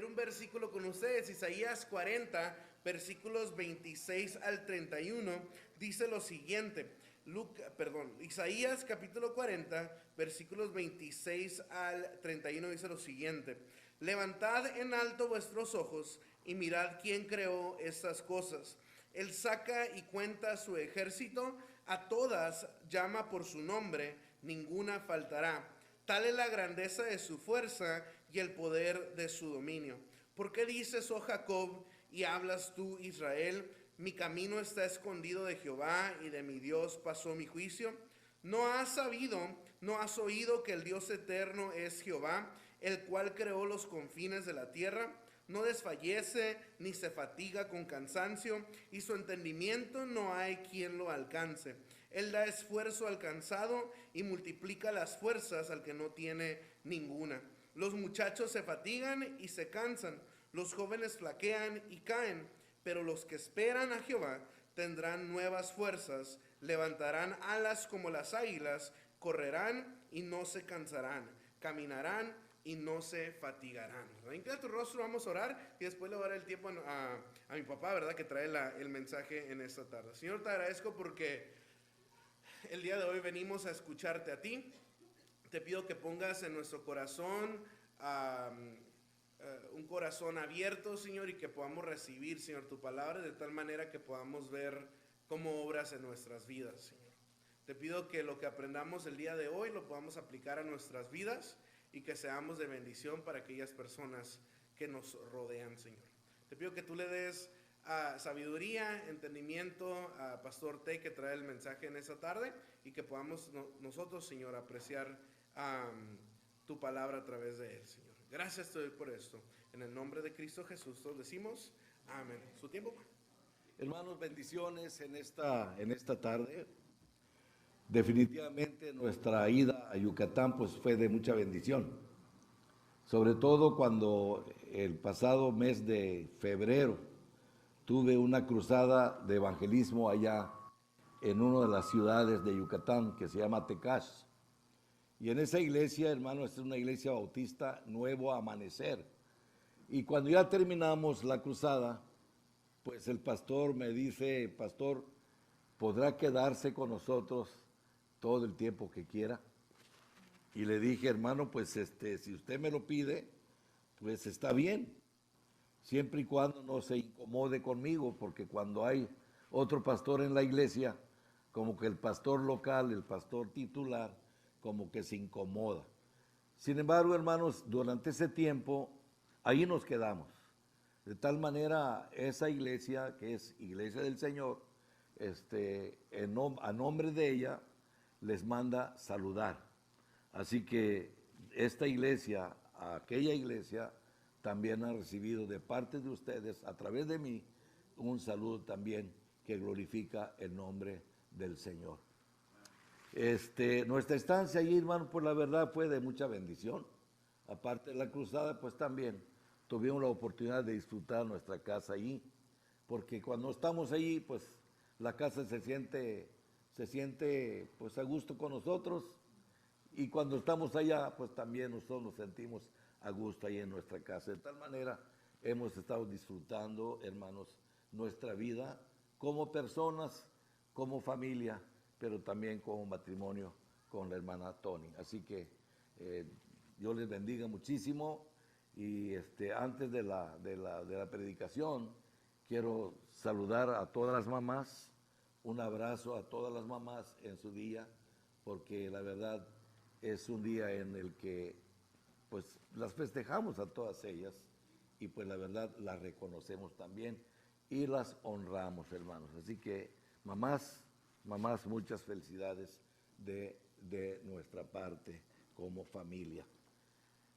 leer un versículo con ustedes. Isaías 40, versículos 26 al 31, dice lo siguiente. Isaías capítulo 40, versículos 26 al 31 dice lo siguiente. Levantad en alto vuestros ojos y mirad quién creó estas cosas. Él saca y cuenta su ejército, a todas llama por su nombre, ninguna faltará. Tal es la grandeza de su fuerza y el poder de su dominio. ¿Por qué dices, oh Jacob, y hablas tú, Israel? Mi camino está escondido de Jehová, y de mi Dios pasó mi juicio. ¿No has sabido, no has oído que el Dios eterno es Jehová, el cual creó los confines de la tierra? No desfallece ni se fatiga con cansancio, y su entendimiento no hay quien lo alcance. Él da esfuerzo al cansado y multiplica las fuerzas al que no tiene ninguna. Los muchachos se fatigan y se cansan, los jóvenes flaquean y caen, pero los que esperan a Jehová tendrán nuevas fuerzas, levantarán alas como las águilas, correrán y no se cansarán, caminarán y no se fatigarán. Inclina tu rostro, vamos a orar y después le voy a dar el tiempo a mi papá, ¿verdad? Que trae el mensaje en esta tarde. Señor, te agradezco porque el día de hoy venimos a escucharte a ti. Te pido que pongas en nuestro corazón un corazón abierto, Señor, y que podamos recibir, Señor, tu palabra de tal manera que podamos ver cómo obras en nuestras vidas, Señor. Te pido que lo que aprendamos el día de hoy lo podamos aplicar a nuestras vidas y que seamos de bendición para aquellas personas que nos rodean, Señor. Te pido que tú le des sabiduría, entendimiento a Pastor T, que trae el mensaje en esta tarde, y que podamos nosotros, Señor, apreciar tu palabra a través de él, Señor. Gracias te doy por esto. En el nombre de Cristo Jesús todos decimos amén. Su tiempo. Hermanos, bendiciones en esta tarde. Definitivamente nuestra ida a Yucatán pues fue de mucha bendición. Sobre todo cuando el pasado mes de febrero tuve una cruzada de evangelismo allá en una de las ciudades de Yucatán que se llama Tecash. Y en esa iglesia, hermano, es una iglesia bautista Nuevo Amanecer. Y cuando ya terminamos la cruzada, pues el pastor me dice, pastor, ¿podrá quedarse con nosotros todo el tiempo que quiera? Y le dije, hermano, pues si usted me lo pide, pues está bien, siempre y cuando no se incomode conmigo, porque cuando hay otro pastor en la iglesia, como que el pastor local, el pastor titular, como que se incomoda. Sin embargo, hermanos, durante ese tiempo, ahí nos quedamos. De tal manera, esa iglesia, que es Iglesia del Señor, a nombre de ella, les manda saludar. Así que esta iglesia, aquella iglesia, también ha recibido de parte de ustedes, a través de mí, un saludo también que glorifica el nombre del Señor. Nuestra estancia allí, hermano, pues la verdad fue de mucha bendición. Aparte de la cruzada, pues también tuvimos la oportunidad de disfrutar nuestra casa allí, porque cuando estamos allí, pues la casa se siente pues a gusto con nosotros, y cuando estamos allá, pues también nosotros nos sentimos a gusto ahí en nuestra casa. De tal manera hemos estado disfrutando, hermanos, nuestra vida como personas, como familia, pero también como matrimonio con la hermana Tony. Así que Dios les bendiga muchísimo. Y antes de la predicación, quiero saludar a todas las mamás, un abrazo a todas las mamás en su día, porque la verdad es un día en el que pues las festejamos a todas ellas, y pues la verdad las reconocemos también y las honramos, hermanos. Así que mamás, muchas felicidades de nuestra parte como familia.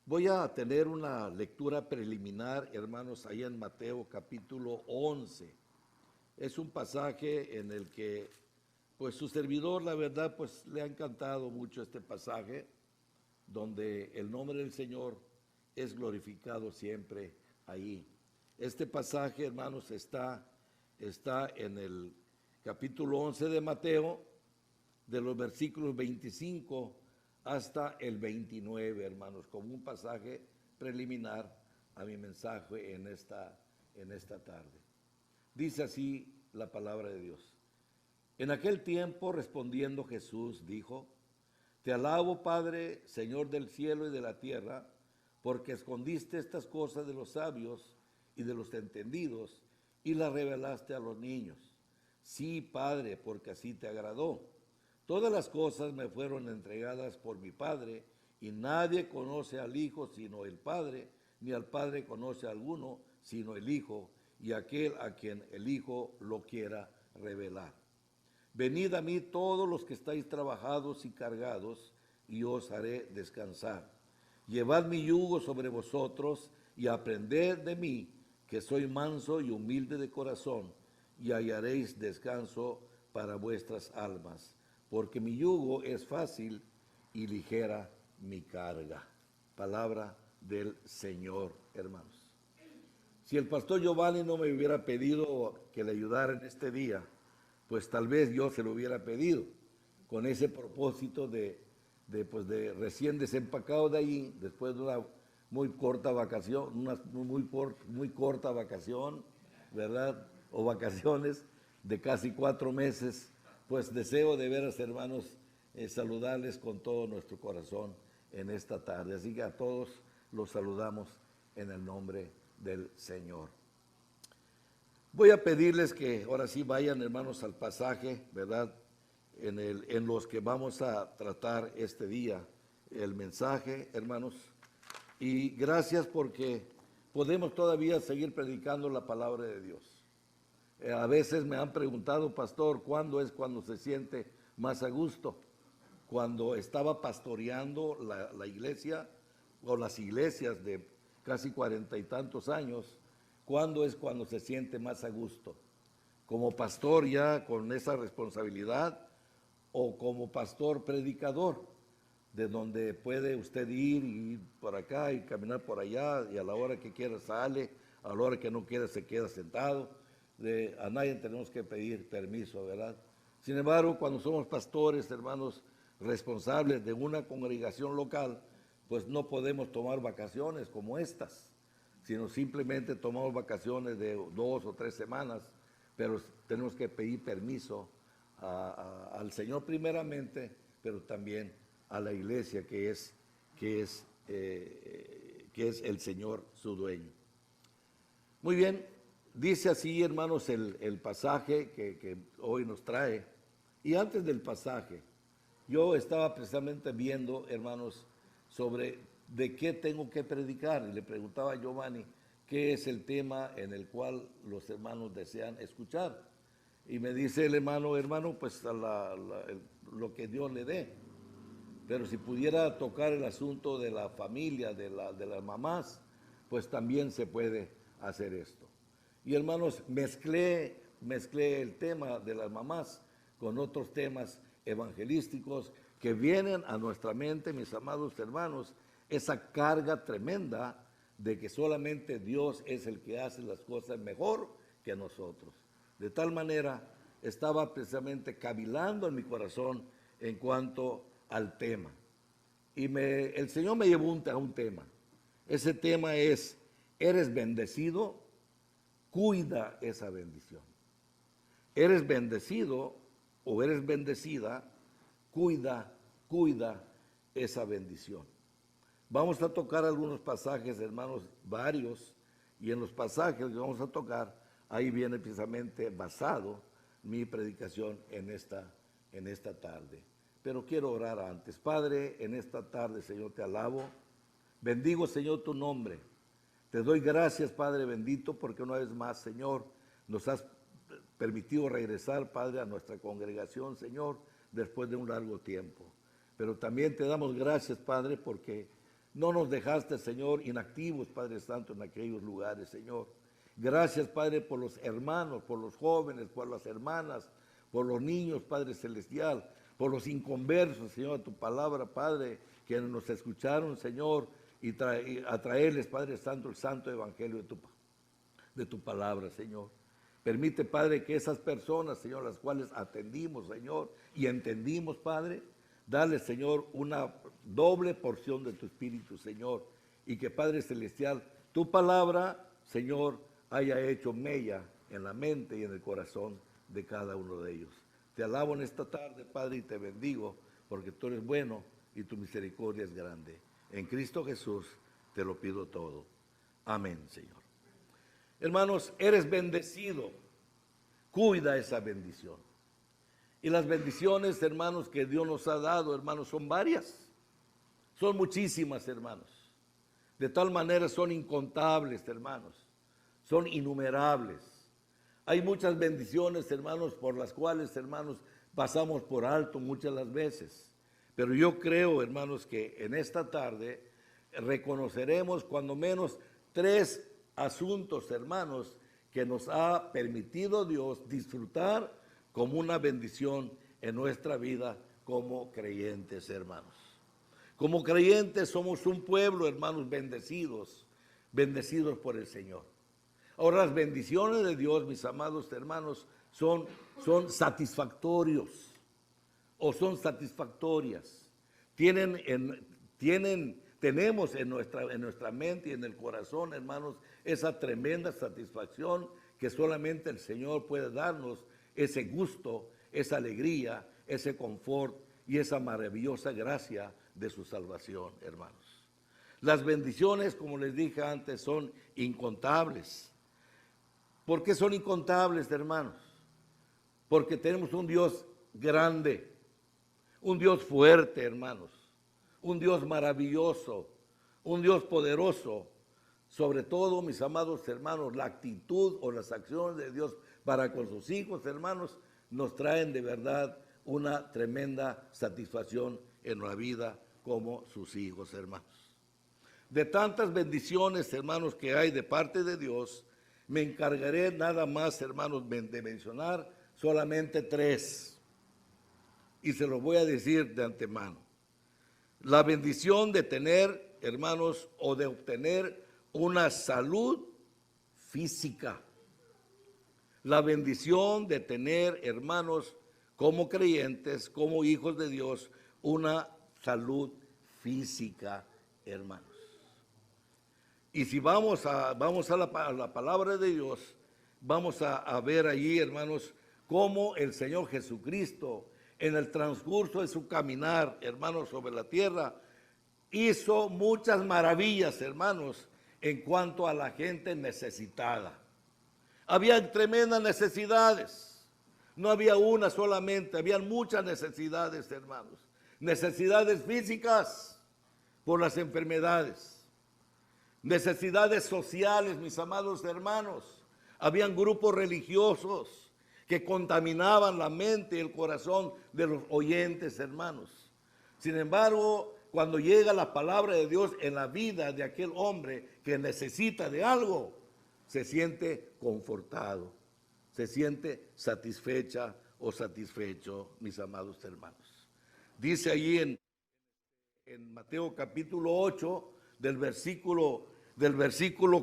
Voy a tener una lectura preliminar, hermanos, ahí en Mateo capítulo 11. Es un pasaje en el que, pues su servidor, la verdad, pues le ha encantado mucho este pasaje, donde el nombre del Señor es glorificado siempre ahí. Este pasaje, hermanos, está en el capítulo 11 de Mateo, de los versículos 25 hasta el 29, hermanos, como un pasaje preliminar a mi mensaje en esta tarde. Dice así la palabra de Dios. En aquel tiempo, respondiendo Jesús, dijo: Te alabo, Padre, Señor del cielo y de la tierra, porque escondiste estas cosas de los sabios y de los entendidos y las revelaste a los niños. Sí, Padre, porque así te agradó. Todas las cosas me fueron entregadas por mi Padre, y nadie conoce al Hijo sino el Padre, ni al Padre conoce a alguno sino el Hijo, y aquel a quien el Hijo lo quiera revelar. Venid a mí todos los que estáis trabajados y cargados, y os haré descansar. Llevad mi yugo sobre vosotros, y aprended de mí, que soy manso y humilde de corazón, y hallaréis descanso para vuestras almas, porque mi yugo es fácil y ligera mi carga. Palabra del Señor, hermanos. Si el pastor Giovanni no me hubiera pedido que le ayudara en este día, pues tal vez yo se lo hubiera pedido, con ese propósito de recién desempacado de allí, después de una muy corta vacación, muy corta vacación, ¿verdad? O vacaciones de casi 4 meses, pues deseo de veras, hermanos, saludarles con todo nuestro corazón en esta tarde. Así que a todos los saludamos en el nombre del Señor. Voy a pedirles que ahora sí vayan, hermanos, al pasaje, ¿verdad? En los que vamos a tratar este día, el mensaje, hermanos. Y gracias porque podemos todavía seguir predicando la palabra de Dios. A veces me han preguntado, pastor, ¿cuándo es cuando se siente más a gusto? Cuando estaba pastoreando la iglesia o las iglesias de casi 40 y tantos años, ¿cuándo es cuando se siente más a gusto? ¿Como pastor ya con esa responsabilidad o como pastor predicador, de donde puede usted ir por acá y caminar por allá, y a la hora que quiera sale, a la hora que no quiera se queda sentado? A nadie tenemos que pedir permiso, ¿verdad? Sin embargo, cuando somos pastores, hermanos, responsables de una congregación local, pues no podemos tomar vacaciones como estas, sino simplemente tomamos vacaciones de 2 o 3 semanas, pero tenemos que pedir permiso al Señor primeramente, pero también a la iglesia que es el Señor su dueño. Muy bien, dice así, hermanos, el pasaje que hoy nos trae. Y antes del pasaje, yo estaba precisamente viendo, hermanos, sobre de qué tengo que predicar. Y le preguntaba a Giovanni qué es el tema en el cual los hermanos desean escuchar. Y me dice el hermano, pues lo que Dios le dé. Pero si pudiera tocar el asunto de la familia, de las mamás, pues también se puede hacer esto. Y hermanos, mezclé el tema de las mamás con otros temas evangelísticos que vienen a nuestra mente, mis amados hermanos, esa carga tremenda de que solamente Dios es el que hace las cosas mejor que nosotros. De tal manera, estaba precisamente cavilando en mi corazón en cuanto al tema. Y el Señor me llevó a un tema. Ese tema es: ¿eres bendecido? Cuida esa bendición. ¿Eres bendecido o eres bendecida? Cuida esa bendición. Vamos a tocar algunos pasajes, hermanos, varios, y en los pasajes que vamos a tocar, ahí viene precisamente basado mi predicación en esta tarde. Pero quiero orar antes. Padre, en esta tarde, Señor, te alabo. Bendigo, Señor, tu nombre. Te doy gracias, Padre bendito, porque una vez más, Señor, nos has permitido regresar, Padre, a nuestra congregación, Señor, después de un largo tiempo. Pero también te damos gracias, Padre, porque no nos dejaste, Señor, inactivos, Padre Santo, en aquellos lugares, Señor. Gracias, Padre, por los hermanos, por los jóvenes, por las hermanas, por los niños, Padre Celestial, por los inconversos, Señor, a tu palabra, Padre, que nos escucharon, Señor, y a traerles, Padre Santo, el santo evangelio de tu palabra, Señor. Permite, Padre, que esas personas, Señor, las cuales atendimos, Señor, y entendimos, Padre, dale, Señor, una doble porción de tu Espíritu, Señor, y que, Padre Celestial, tu palabra, Señor, haya hecho mella en la mente y en el corazón de cada uno de ellos. Te alabo en esta tarde, Padre, y te bendigo, porque tú eres bueno y tu misericordia es grande. En Cristo Jesús te lo pido todo. Amén, Señor. Hermanos, eres bendecido. Cuida esa bendición. Y las bendiciones, hermanos, que Dios nos ha dado, hermanos, son varias. Son muchísimas, hermanos. De tal manera son incontables, hermanos. Son innumerables. Hay muchas bendiciones, hermanos, por las cuales, hermanos, pasamos por alto muchas las veces. Pero yo creo, hermanos, que en esta tarde reconoceremos cuando menos 3 asuntos, hermanos, que nos ha permitido Dios disfrutar como una bendición en nuestra vida como creyentes, hermanos. Como creyentes somos un pueblo, hermanos, bendecidos por el Señor. Ahora, las bendiciones de Dios, mis amados hermanos, son satisfactorios o son satisfactorias. Tenemos en nuestra mente y en el corazón, hermanos, esa tremenda satisfacción que solamente el Señor puede darnos, ese gusto, esa alegría, ese confort y esa maravillosa gracia de su salvación, hermanos. Las bendiciones, como les dije antes, son incontables. ¿Por qué son incontables, hermanos? Porque tenemos un Dios grande, un Dios fuerte, hermanos, un Dios maravilloso, un Dios poderoso. Sobre todo, mis amados hermanos, la actitud o las acciones de Dios para con sus hijos, hermanos, nos traen de verdad una tremenda satisfacción en la vida como sus hijos, hermanos. De tantas bendiciones, hermanos, que hay de parte de Dios, me encargaré nada más, hermanos, de mencionar solamente 3. Y se los voy a decir de antemano. La bendición de tener, hermanos, o de obtener una salud física. La bendición de tener, hermanos, como creyentes, como hijos de Dios, una salud física, hermanos. Y si vamos a la palabra de Dios, vamos a ver allí, hermanos, cómo el Señor Jesucristo, en el transcurso de su caminar, hermanos, sobre la tierra, hizo muchas maravillas, hermanos, en cuanto a la gente necesitada. Había tremendas necesidades. No había una solamente, había muchas necesidades, hermanos. Necesidades físicas por las enfermedades. Necesidades sociales, mis amados hermanos. Habían grupos religiosos que contaminaban la mente y el corazón de los oyentes, hermanos. Sin embargo, cuando llega la palabra de Dios en la vida de aquel hombre que necesita de algo, se siente confortado, se siente satisfecha o satisfecho, mis amados hermanos. Dice allí en Mateo capítulo 8, del versículo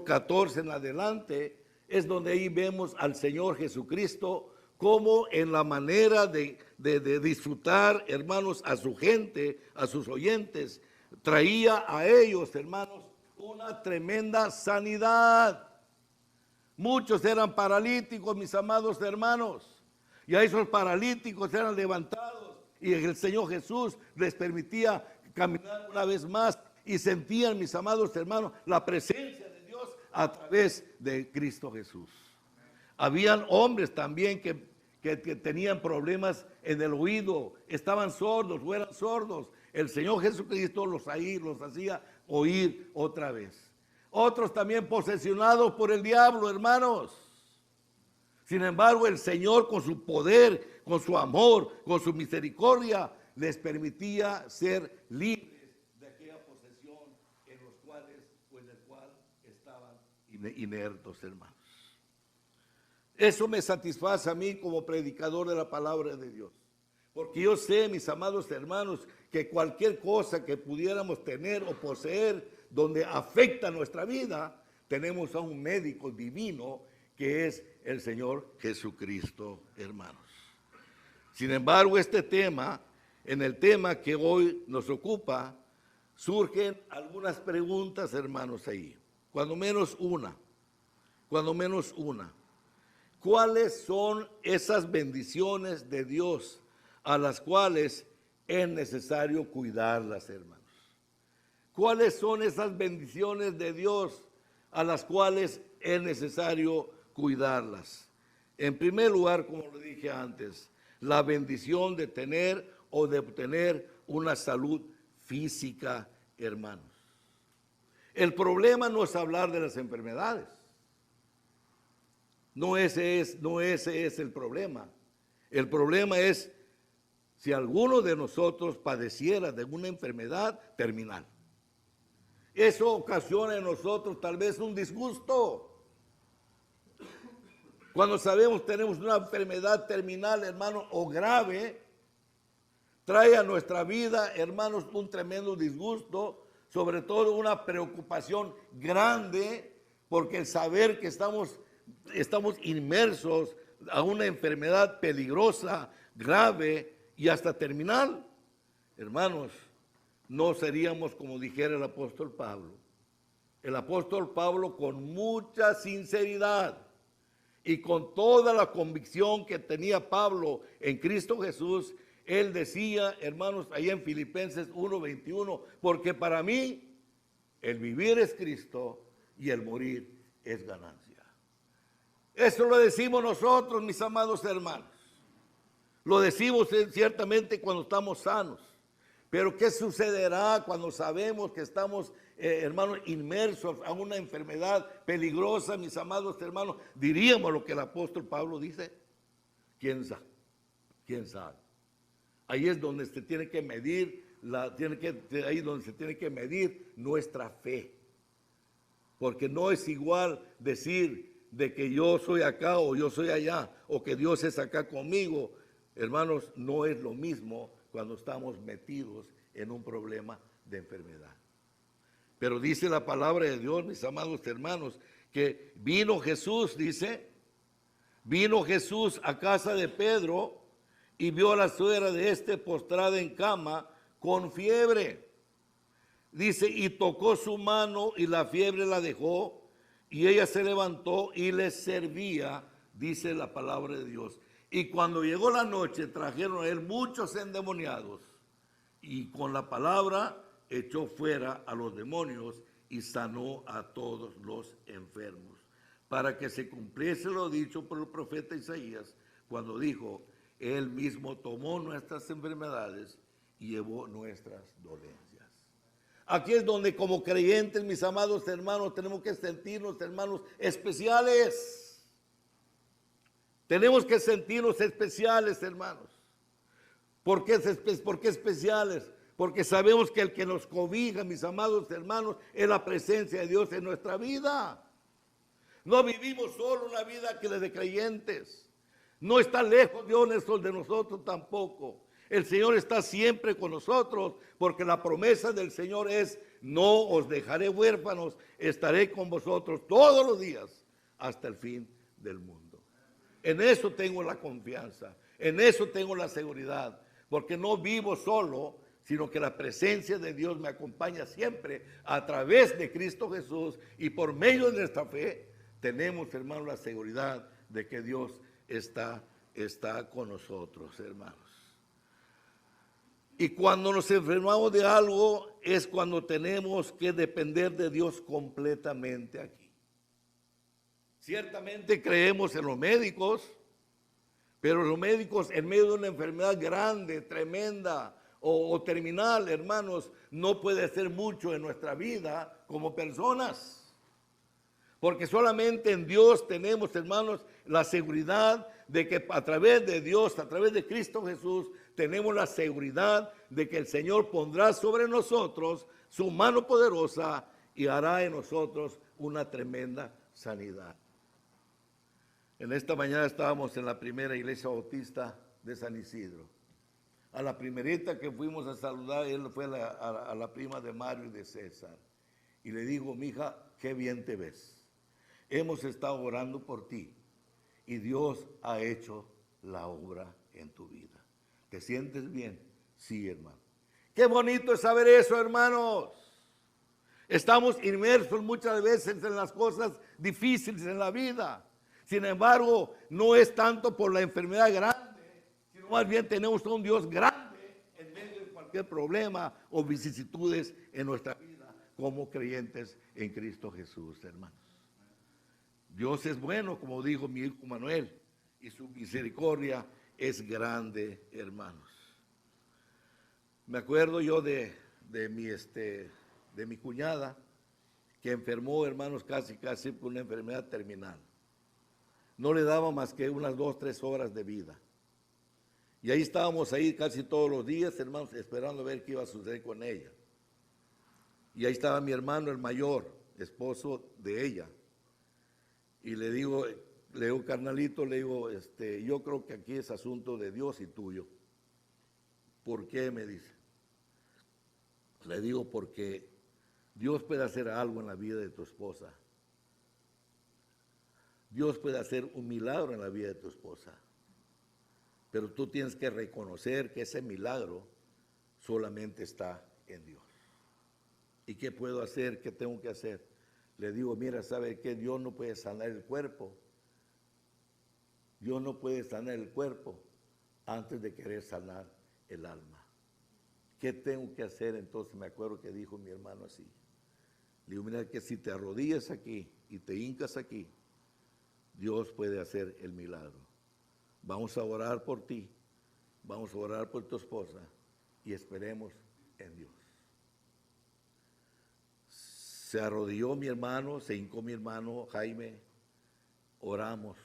14 en adelante, es donde ahí vemos al Señor Jesucristo como en la manera de disfrutar, hermanos, a su gente, a sus oyentes, traía a ellos, hermanos, una tremenda sanidad. Muchos eran paralíticos, mis amados hermanos, y a esos paralíticos eran levantados y el Señor Jesús les permitía caminar una vez más y sentían, mis amados hermanos, la presencia de Dios a través de Cristo Jesús. Habían hombres también que tenían problemas en el oído, estaban sordos o eran sordos. El Señor Jesucristo los hacía oír otra vez. Otros también posesionados por el diablo, hermanos. Sin embargo, el Señor con su poder, con su amor, con su misericordia, les permitía ser libres de aquella posesión en el cual estaban inertos, hermanos. Eso me satisface a mí como predicador de la palabra de Dios. Porque yo sé, mis amados hermanos, que cualquier cosa que pudiéramos tener o poseer donde afecta nuestra vida, tenemos a un médico divino que es el Señor Jesucristo, hermanos. Sin embargo, en el tema que hoy nos ocupa, surgen algunas preguntas, hermanos, ahí. cuando menos una, cuando menos una. ¿Cuáles son esas bendiciones de Dios a las cuales es necesario cuidarlas, hermanos? ¿Cuáles son esas bendiciones de Dios a las cuales es necesario cuidarlas? En primer lugar, como lo dije antes, la bendición de tener o de obtener una salud física, hermanos. El problema no es hablar de las enfermedades. No ese es el problema. El problema es si alguno de nosotros padeciera de una enfermedad terminal. Eso ocasiona en nosotros tal vez un disgusto. Cuando sabemos tenemos una enfermedad terminal, hermano, o grave, trae a nuestra vida, hermanos, un tremendo disgusto, sobre todo una preocupación grande, porque el saber que estamos inmersos a una enfermedad peligrosa, grave y hasta terminal, hermanos, no seríamos como dijera el apóstol Pablo. El apóstol Pablo, con mucha sinceridad y con toda la convicción que tenía Pablo en Cristo Jesús, él decía, hermanos, ahí en Filipenses 1:21, porque para mí el vivir es Cristo y el morir es ganancia. Eso lo decimos nosotros, mis amados hermanos. Lo decimos ciertamente cuando estamos sanos. Pero ¿qué sucederá cuando sabemos que estamos, hermanos, inmersos a una enfermedad peligrosa, mis amados hermanos? Diríamos lo que el apóstol Pablo dice. ¿Quién sabe? ¿Quién sabe? Ahí es donde se tiene que medir, ahí es donde se tiene que medir nuestra fe. Porque no es igual decir de que yo soy acá o yo soy allá, o que Dios es acá conmigo. Hermanos, no es lo mismo cuando estamos metidos en un problema de enfermedad. Pero dice la palabra de Dios, mis amados hermanos, que vino Jesús, dice, vino Jesús a casa de Pedro y vio a la suegra de este postrada en cama con fiebre. Dice, y tocó su mano y la fiebre la dejó y ella se levantó y les servía, dice la palabra de Dios. Y cuando llegó la noche trajeron a él muchos endemoniados y con la palabra echó fuera a los demonios y sanó a todos los enfermos, para que se cumpliese lo dicho por el profeta Isaías cuando dijo, él mismo tomó nuestras enfermedades y llevó nuestras dolencias. Aquí es donde como creyentes, mis amados hermanos, tenemos que sentirnos, hermanos, especiales. Tenemos que sentirnos especiales, hermanos. ¿Por qué especiales? Porque sabemos que el que nos cobija, mis amados hermanos, es la presencia de Dios en nuestra vida. No vivimos solo una vida que es de creyentes. No está lejos Dios de nosotros tampoco. El Señor está siempre con nosotros, porque la promesa del Señor es, no os dejaré huérfanos, estaré con vosotros todos los días hasta el fin del mundo. En eso tengo la confianza, en eso tengo la seguridad, porque no vivo solo, sino que la presencia de Dios me acompaña siempre a través de Cristo Jesús y por medio de nuestra fe tenemos, hermanos, la seguridad de que Dios está con nosotros, hermanos. Y cuando nos enfermamos de algo es cuando tenemos que depender de Dios completamente aquí. Ciertamente creemos en los médicos, pero los médicos en medio de una enfermedad grande, tremenda o terminal, hermanos, no puede hacer mucho en nuestra vida como personas. Porque solamente en Dios tenemos, hermanos, la seguridad de que a través de Dios, a través de Cristo Jesús, tenemos la seguridad de que el Señor pondrá sobre nosotros su mano poderosa y hará en nosotros una tremenda sanidad. En esta mañana estábamos en la primera iglesia bautista de San Isidro. A la primerita que fuimos a saludar, él fue a la prima de Mario y de César. Y le digo, mija, qué bien te ves. Hemos estado orando por ti y Dios ha hecho la obra en tu vida. ¿Te sientes bien? Sí, hermano. Qué bonito es saber eso, hermanos. Estamos inmersos muchas veces en las cosas difíciles en la vida. Sin embargo, no es tanto por la enfermedad grande, sino más bien tenemos a un Dios grande en medio de cualquier problema o vicisitudes en nuestra vida como creyentes en Cristo Jesús, hermanos. Dios es bueno, como dijo mi hijo Manuel, y su misericordia es grande, hermanos. Me acuerdo yo de mi cuñada, que enfermó, hermanos, casi con una enfermedad terminal. No le daba más que unas 2, 3 horas de vida. Y ahí estábamos ahí casi todos los días, hermanos, esperando a ver qué iba a suceder con ella. Y ahí estaba mi hermano, el mayor, esposo de ella. Y le digo, carnalito, yo creo que aquí es asunto de Dios y tuyo. ¿Por qué? Me dice. Le digo, porque Dios puede hacer algo en la vida de tu esposa. Dios puede hacer un milagro en la vida de tu esposa. Pero tú tienes que reconocer que ese milagro solamente está en Dios. ¿Y qué puedo hacer? ¿Qué tengo que hacer? Le digo, mira, ¿sabe qué? Dios no puede sanar el cuerpo. Dios no puede sanar el cuerpo antes de querer sanar el alma. ¿Qué tengo que hacer? Entonces me acuerdo que dijo mi hermano así. Le digo, mira que si te arrodillas aquí y te hincas aquí, Dios puede hacer el milagro. Vamos a orar por ti, vamos a orar por tu esposa y esperemos en Dios. Se arrodilló mi hermano, se hincó mi hermano Jaime, oramos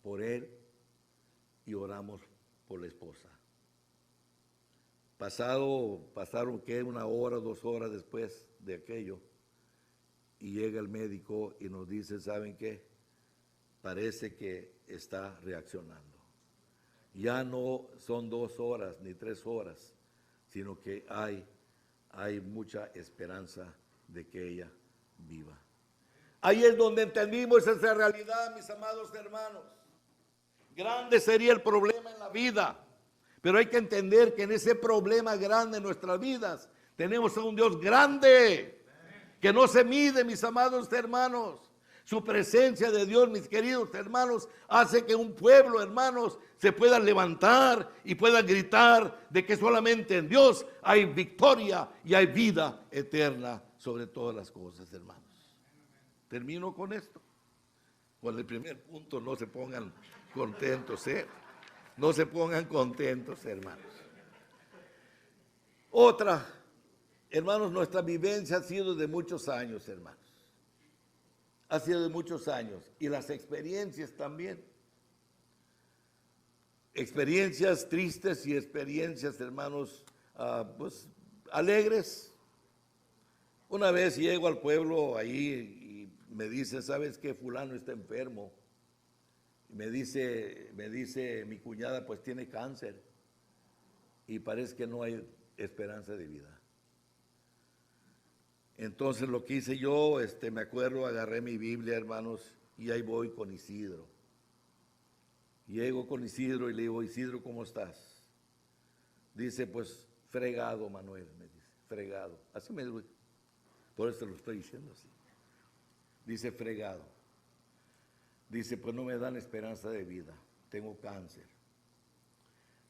por él y oramos por la esposa. Pasaron ¿qué? 1 hora, 2 horas después de aquello, y llega el médico y nos dice, ¿saben qué? Parece que está reaccionando. Ya no son 2 horas ni 3 horas, sino que hay mucha esperanza de que ella viva. Ahí es donde entendimos esa realidad, mis amados hermanos. Grande sería el problema en la vida, pero hay que entender que en ese problema grande en nuestras vidas tenemos a un Dios grande que no se mide, mis amados hermanos. Su presencia de Dios, mis queridos hermanos, hace que un pueblo, hermanos, se pueda levantar y pueda gritar de que solamente en Dios hay victoria y hay vida eterna sobre todas las cosas, hermanos. Termino con esto. Con el primer punto, no se pongan contentos, no se pongan contentos, hermanos. Otra, hermanos, nuestra vivencia ha sido de muchos años, hermanos. Ha sido de muchos años. Y las experiencias también. Experiencias tristes y experiencias, hermanos, pues alegres. Una vez llego al pueblo ahí y me dice, ¿sabes qué? Fulano está enfermo. Me dice mi cuñada, pues tiene cáncer. Y parece que no hay esperanza de vida. Entonces lo que hice yo, me acuerdo, agarré mi Biblia, hermanos, y ahí voy con Isidro. Llego con Isidro y le digo, Isidro, ¿cómo estás? Dice, pues, fregado, Manuel, me dice, fregado. Así me dijo, por eso lo estoy diciendo así. Dice, fregado. Dice, pues no me dan esperanza de vida, tengo cáncer.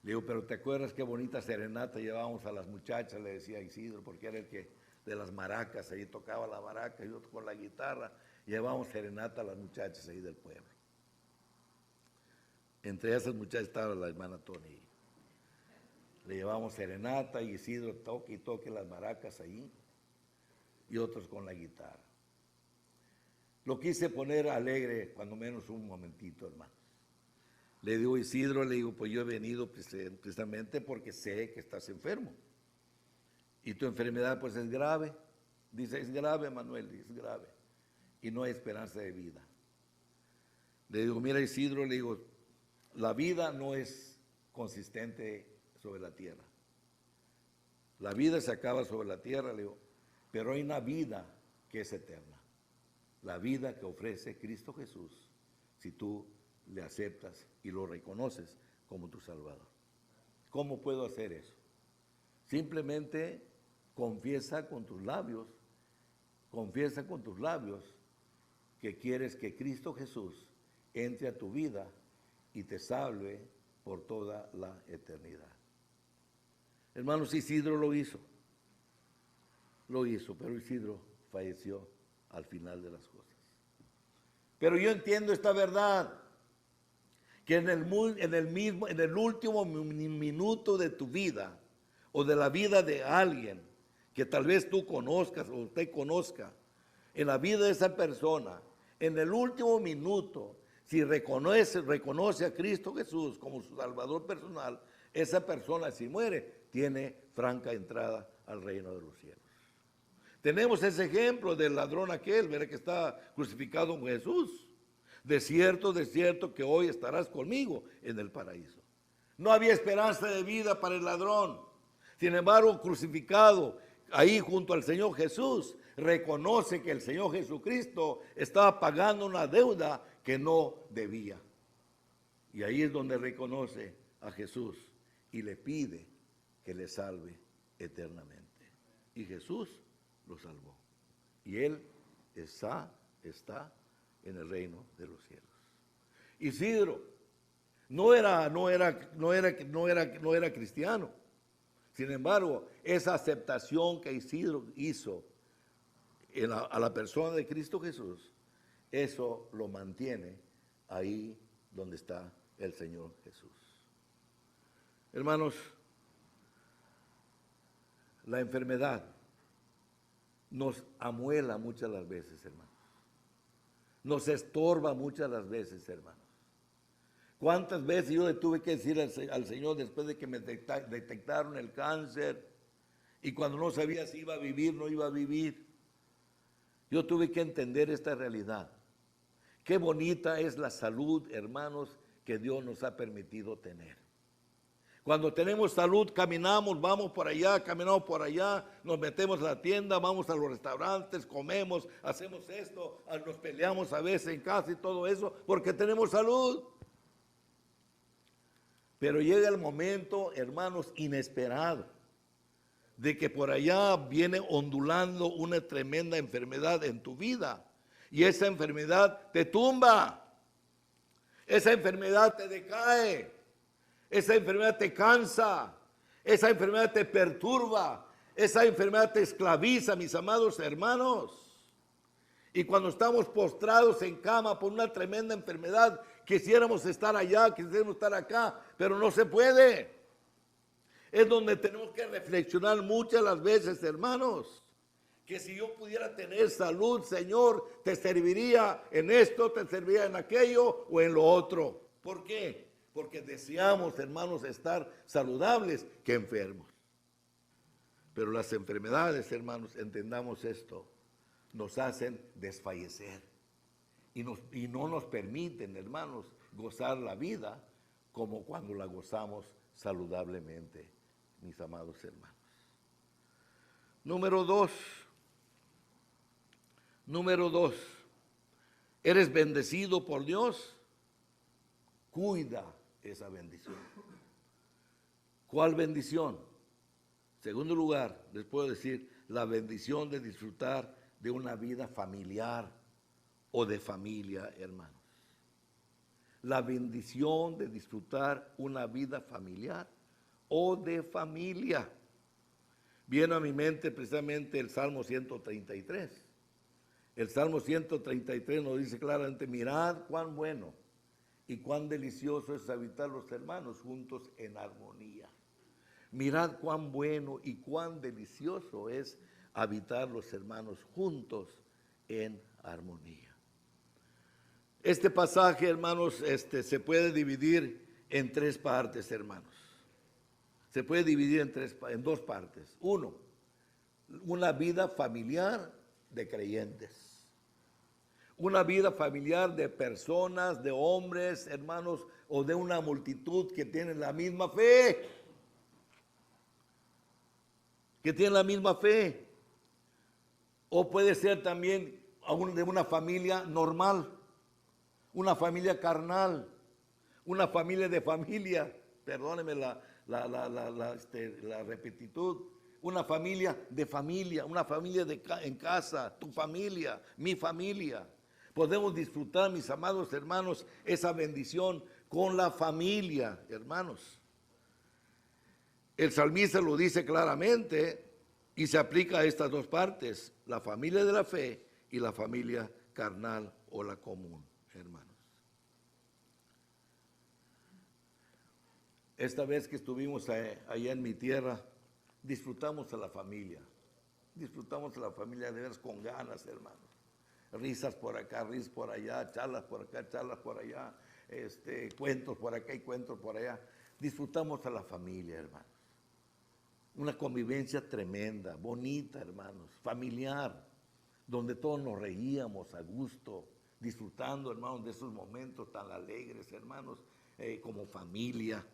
Le digo, pero ¿te acuerdas qué bonita serenata llevábamos a las muchachas? Le decía Isidro, porque era el que de las maracas, ahí tocaba la maraca y yo con la guitarra, llevábamos serenata a las muchachas ahí del pueblo. Entre esas muchachas estaba la hermana Tony. Le llevamos serenata y Isidro toque y toque las maracas ahí y otros con la guitarra. Lo quise poner alegre, cuando menos un momentito, hermanos. Le digo, Isidro, le digo, pues yo he venido precisamente porque sé que estás enfermo. Y tu enfermedad pues es grave. Dice, es grave, Manuel, es grave. Y no hay esperanza de vida. Le digo, mira, Isidro, le digo, la vida no es consistente sobre la tierra. La vida se acaba sobre la tierra, le digo, pero hay una vida que es eterna. La vida que ofrece Cristo Jesús, si tú le aceptas y lo reconoces como tu Salvador. ¿Cómo puedo hacer eso? Simplemente confiesa con tus labios confiesa con tus labios que quieres que Cristo Jesús entre a tu vida y te salve por toda la eternidad. Hermanos, Isidro lo hizo, pero Isidro falleció al final de las cosas. Pero yo entiendo esta verdad, que en el último minuto de tu vida, o de la vida de alguien, que tal vez tú conozcas o usted conozca, en la vida de esa persona, en el último minuto, si reconoce a Cristo Jesús como su Salvador personal, esa persona, si muere, tiene franca entrada al reino de los cielos. Tenemos ese ejemplo del ladrón aquel, ¿verdad?, que está crucificado con Jesús. De cierto que hoy estarás conmigo en el paraíso. No había esperanza de vida para el ladrón. Sin embargo, crucificado ahí junto al Señor Jesús, reconoce que el Señor Jesucristo estaba pagando una deuda que no debía. Y ahí es donde reconoce a Jesús y le pide que le salve eternamente. Y Jesús lo salvó. Y él está en el reino de los cielos. Isidro no era cristiano. Sin embargo, esa aceptación que Isidro hizo a la persona de Cristo Jesús, eso lo mantiene ahí donde está el Señor Jesús. Hermanos, la enfermedad nos amuela muchas las veces, hermanos. Nos estorba muchas las veces, hermanos. ¿Cuántas veces yo le tuve que decir al Señor después de que me detectaron el cáncer y cuando no sabía si iba a vivir, no iba a vivir? Yo tuve que entender esta realidad. Qué bonita es la salud, hermanos, que Dios nos ha permitido tener. Cuando tenemos salud, caminamos, vamos por allá, caminamos por allá, nos metemos a la tienda, vamos a los restaurantes, comemos, hacemos esto, nos peleamos a veces en casa y todo eso, porque tenemos salud. Pero llega el momento, hermanos, inesperado, de que por allá viene ondulando una tremenda enfermedad en tu vida. Y esa enfermedad te tumba, esa enfermedad te decae. Esa enfermedad te cansa, esa enfermedad te perturba, esa enfermedad te esclaviza, mis amados hermanos. Y cuando estamos postrados en cama por una tremenda enfermedad, quisiéramos estar allá, quisiéramos estar acá, pero no se puede. Es donde tenemos que reflexionar muchas las veces, hermanos, que si yo pudiera tener salud, Señor, te serviría en esto, te serviría en aquello o en lo otro. ¿Por qué? Porque deseamos, hermanos, estar saludables que enfermos. Pero las enfermedades, hermanos, entendamos esto, nos hacen desfallecer y no nos permiten, hermanos, gozar la vida como cuando la gozamos saludablemente, mis amados hermanos. Número dos, ¿eres bendecido por Dios? Cuida esa bendición. ¿Cuál bendición? Segundo lugar, les puedo decir, la bendición de disfrutar de una vida familiar o de familia, hermanos. La bendición de disfrutar una vida familiar o de familia. Viene a mi mente precisamente el Salmo 133. El Salmo 133 nos dice claramente, mirad cuán bueno y cuán delicioso es habitar los hermanos juntos en armonía. Mirad cuán bueno y cuán delicioso es habitar los hermanos juntos en armonía. Este pasaje, hermanos, se puede dividir en tres partes, hermanos. Se puede dividir en dos partes. Uno, una vida familiar de creyentes. Una vida familiar de personas, de hombres, hermanos, o de una multitud que tienen la misma fe. Que tienen la misma fe. O puede ser también de una familia normal, una familia carnal, una familia de familia, perdónenme la repetitud, una familia, en casa, tu familia, mi familia. Podemos disfrutar, mis amados hermanos, esa bendición con la familia, hermanos. El salmista lo dice claramente y se aplica a estas dos partes, la familia de la fe y la familia carnal o la común, hermanos. Esta vez que estuvimos allá en mi tierra, disfrutamos a la familia de veras con ganas, hermanos. Risas por acá, risas por allá, charlas por acá, charlas por allá, cuentos por acá y cuentos por allá. Disfrutamos a la familia, hermanos. Una convivencia tremenda, bonita, hermanos, familiar, donde todos nos reíamos a gusto, disfrutando, hermanos, de esos momentos tan alegres, hermanos, como familia.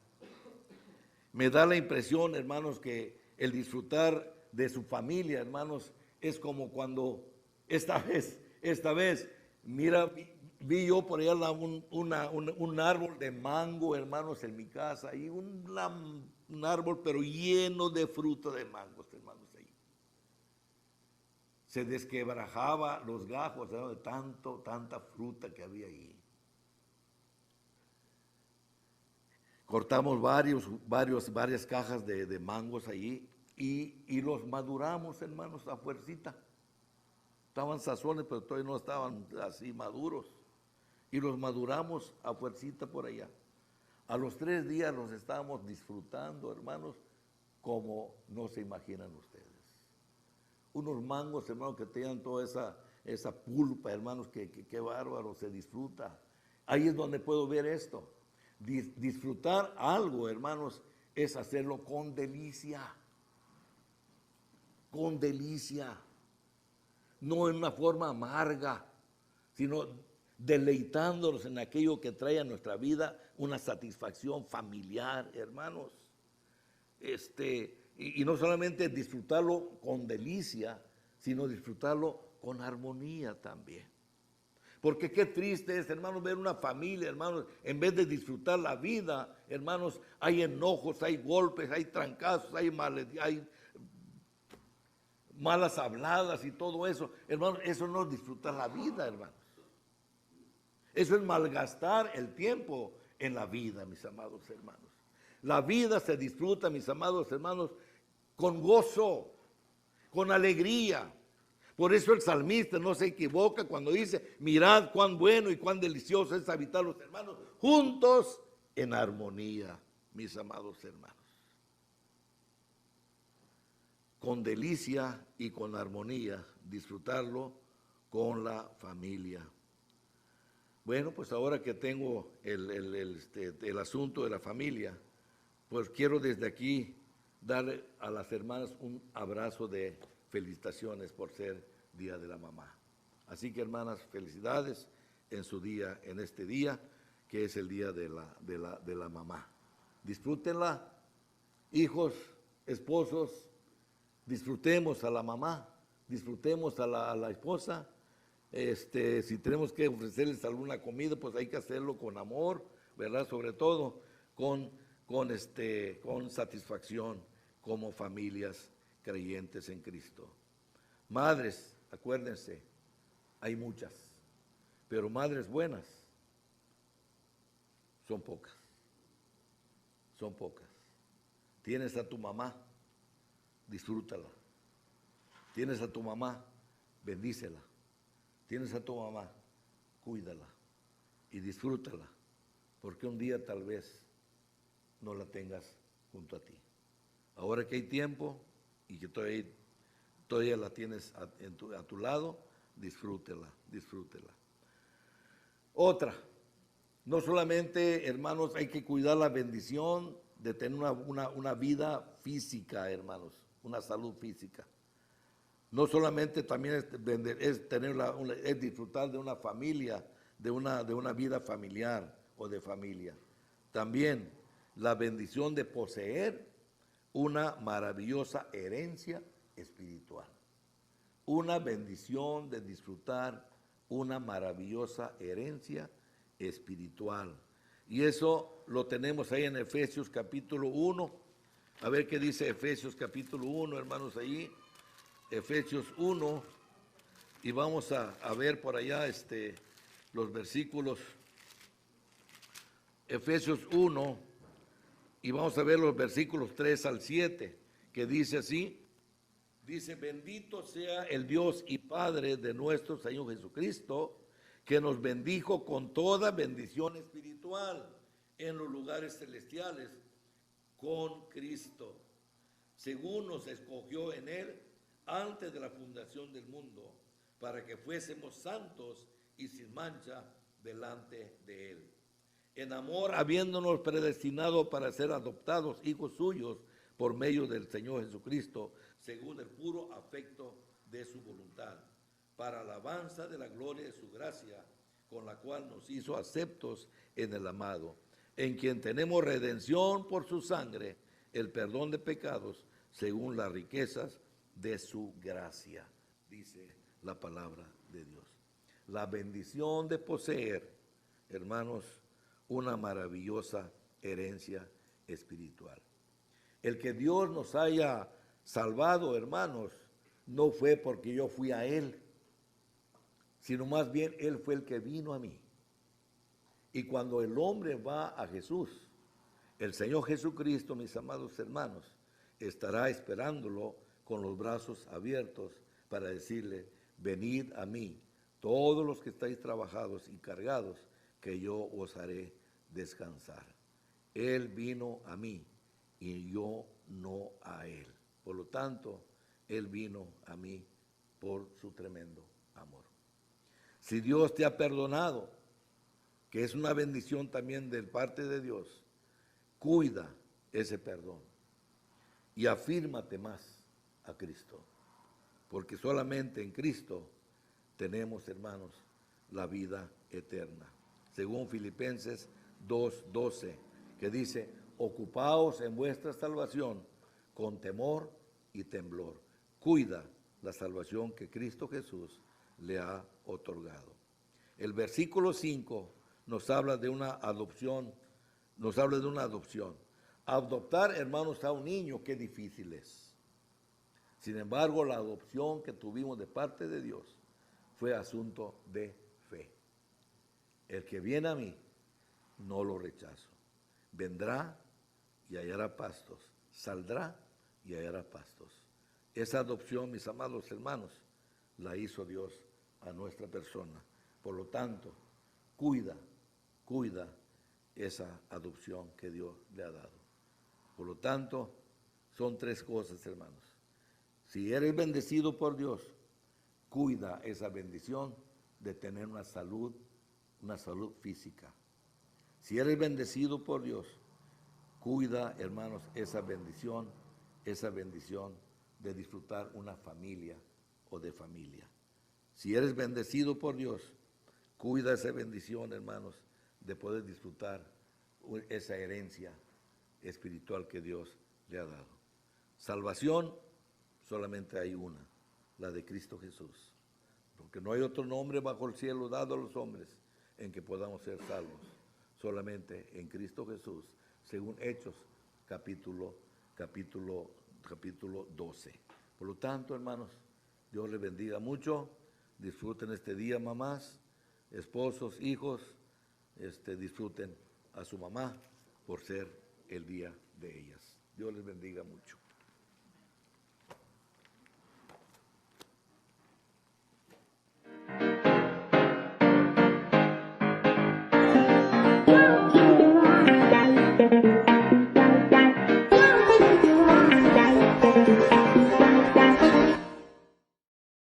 Me da la impresión, hermanos, que el disfrutar de su familia, hermanos, es como cuando esta vez, mira, vi yo por allá un árbol de mango, hermanos, en mi casa, y un árbol pero lleno de fruta de mangos, hermanos, ahí. Se desquebrajaba los gajos, ¿no?, de tanta fruta que había ahí. Cortamos varias cajas de mangos allí y los maduramos, hermanos, a fuercita. Estaban sazones, pero todavía no estaban así maduros. Y los maduramos a fuercita por allá. A los 3 días los estábamos disfrutando, hermanos, como no se imaginan ustedes. Unos mangos, hermanos, que tenían toda esa pulpa, hermanos, que bárbaro, se disfruta. Ahí es donde puedo ver esto. Disfrutar algo, hermanos, es hacerlo con delicia. Con delicia. No en una forma amarga, sino deleitándonos en aquello que trae a nuestra vida una satisfacción familiar, hermanos. Y no solamente disfrutarlo con delicia, sino disfrutarlo con armonía también. Porque qué triste es, hermanos, ver una familia, hermanos, en vez de disfrutar la vida, hermanos, hay enojos, hay golpes, hay trancazos, hay malas habladas y todo eso. Hermanos, eso no es disfrutar la vida, hermanos. Eso es malgastar el tiempo en la vida, mis amados hermanos. La vida se disfruta, mis amados hermanos, con gozo, con alegría. Por eso el salmista no se equivoca cuando dice, mirad cuán bueno y cuán delicioso es habitar los hermanos juntos en armonía, mis amados hermanos. Con delicia y con armonía, disfrutarlo con la familia. Bueno, pues ahora que tengo el asunto de la familia, pues quiero desde aquí darle a las hermanas un abrazo de felicitaciones por ser Día de la Mamá. Así que, hermanas, felicidades en su día, en este día, que es el Día de la Mamá. Disfrútenla, hijos, esposos, disfrutemos a la mamá, disfrutemos a la esposa. Si tenemos que ofrecerles alguna comida, pues hay que hacerlo con amor, ¿verdad? Sobre todo con satisfacción como familias creyentes en Cristo. Madres, acuérdense, hay muchas, pero madres buenas son pocas. Son pocas. Tienes a tu mamá, disfrútala. Tienes a tu mamá, bendícela. Tienes a tu mamá, cuídala y disfrútala, porque un día tal vez no la tengas junto a ti. Ahora que hay tiempo y que todavía la tienes a tu lado, disfrútela. Otra, no solamente, hermanos, hay que cuidar la bendición de tener una vida física, hermanos, una salud física. No solamente también es disfrutar de una familia, de una vida familiar o de familia. También la bendición de poseer una maravillosa herencia espiritual. Una bendición de disfrutar una maravillosa herencia espiritual. Y eso lo tenemos ahí en Efesios capítulo 1, A ver qué dice Efesios capítulo 1, hermanos, ahí. Efesios 1, y vamos a ver por allá los versículos. Efesios 1, y vamos a ver los versículos 3 al 7, que dice así. Dice, bendito sea el Dios y Padre de nuestro Señor Jesucristo, que nos bendijo con toda bendición espiritual en los lugares celestiales con Cristo, según nos escogió en Él antes de la fundación del mundo, para que fuésemos santos y sin mancha delante de Él. En amor, habiéndonos predestinado para ser adoptados hijos suyos por medio del Señor Jesucristo, según el puro afecto de su voluntad, para alabanza de la gloria de su gracia, con la cual nos hizo aceptos en el amado, en quien tenemos redención por su sangre, el perdón de pecados, según las riquezas de su gracia, dice la palabra de Dios. La bendición de poseer, hermanos, una maravillosa herencia espiritual. El que Dios nos haya salvado, hermanos, no fue porque yo fui a Él, sino más bien Él fue el que vino a mí. Y cuando el hombre va a Jesús, el Señor Jesucristo, mis amados hermanos, estará esperándolo con los brazos abiertos para decirle, venid a mí, todos los que estáis trabajados y cargados, que yo os haré descansar. Él vino a mí y yo no a Él. Por lo tanto, Él vino a mí por su tremendo amor. Si Dios te ha perdonado, que es una bendición también de parte de Dios, cuida ese perdón y afírmate más a Cristo, porque solamente en Cristo tenemos, hermanos, la vida eterna. Según Filipenses 2:12, que dice, ocupaos en vuestra salvación con temor y temblor. Cuida la salvación que Cristo Jesús le ha otorgado. El versículo 5 nos habla de una adopción, Adoptar, hermanos, a un niño, qué difícil es. Sin embargo, la adopción que tuvimos de parte de Dios fue asunto de fe. El que viene a mí, no lo rechazo. Vendrá y hallará pastos. Saldrá y hallará pastos. Esa adopción, mis amados hermanos, la hizo Dios a nuestra persona. Por lo tanto, cuida esa adopción que Dios le ha dado. Por lo tanto, son tres cosas, hermanos. Si eres bendecido por Dios, cuida esa bendición de tener una salud física. Si eres bendecido por Dios, cuida, hermanos, esa bendición de disfrutar una familia o de familia. Si eres bendecido por Dios, cuida esa bendición, hermanos, de poder disfrutar esa herencia espiritual que Dios le ha dado. Salvación, solamente hay una, la de Cristo Jesús. Porque no hay otro nombre bajo el cielo dado a los hombres en que podamos ser salvos. Solamente en Cristo Jesús, según Hechos, capítulo 12. Por lo tanto, hermanos, Dios les bendiga mucho. Disfruten este día, mamás, esposos, hijos. Disfruten a su mamá por ser el día de ellas. Dios les bendiga mucho.